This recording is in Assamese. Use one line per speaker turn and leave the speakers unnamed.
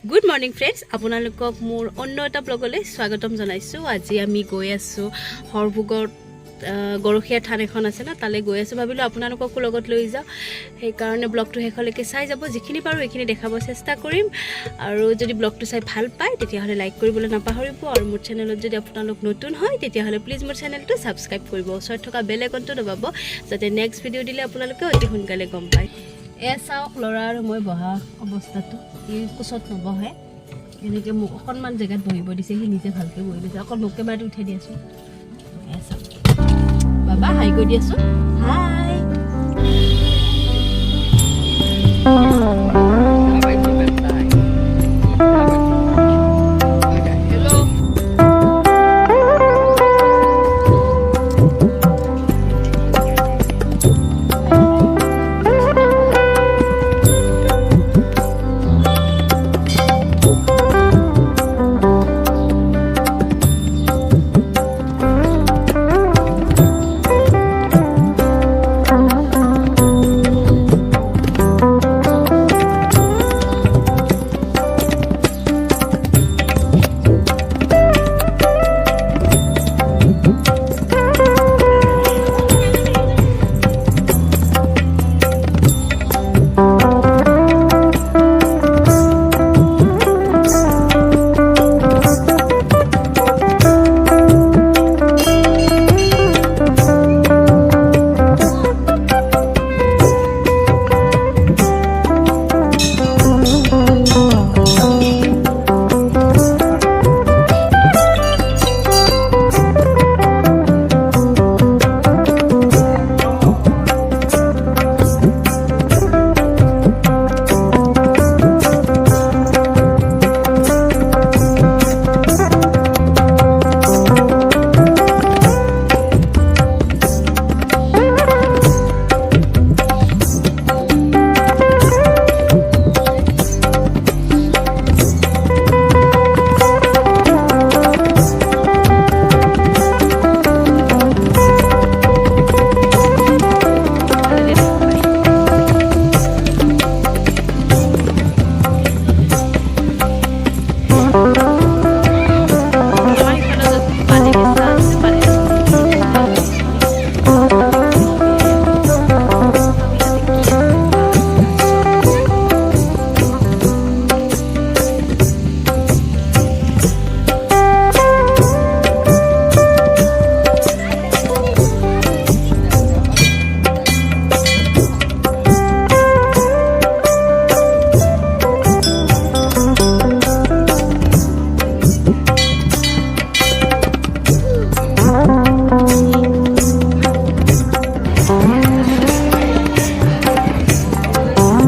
গুড মৰ্নিং ফ্ৰেণ্ডছ, আপোনালোকক মোৰ অন্য এটা ব্লগলৈ স্বাগতম জনাইছোঁ। আজি আমি গৈ আছোঁ হৰভোগত গৰখীয়া থান এখন আছে ন, তালৈ গৈ আছোঁ। ভাবিলোঁ আপোনালোককো লগত লৈ যাওঁ, সেইকাৰণে ব্লগটো শেষলৈকে চাই যাব। যিখিনি পাৰোঁ সেইখিনি দেখাব চেষ্টা কৰিম, আৰু যদি ব্লগটো চাই ভাল পায় তেতিয়াহ'লে লাইক কৰিবলৈ নাপাহৰিব। আৰু মোৰ চেনেলত যদি আপোনালোক নতুন হয় তেতিয়াহ'লে প্লিজ মোৰ চেনেলটো ছাবস্ক্ৰাইব কৰিব, ওচৰত থকা বেল আইকনটো দবাব, যাতে নেক্সট ভিডিঅ' দিলে আপোনালোকে অতি সোনকালে গম পায়। চাওক ল'ৰা আৰু মই বহা অৱস্থাটো, এই কোচত নবহে, এনেকৈ মোক অকণমান জেগাত বহিব দিছে, সি নিজে ভালকৈ বহি দিছে। অকল মোক কেমেৰাটো উঠাই দি আছোঁ। চাওক বাবা হাই কৰি দি আছোঁ, হাই।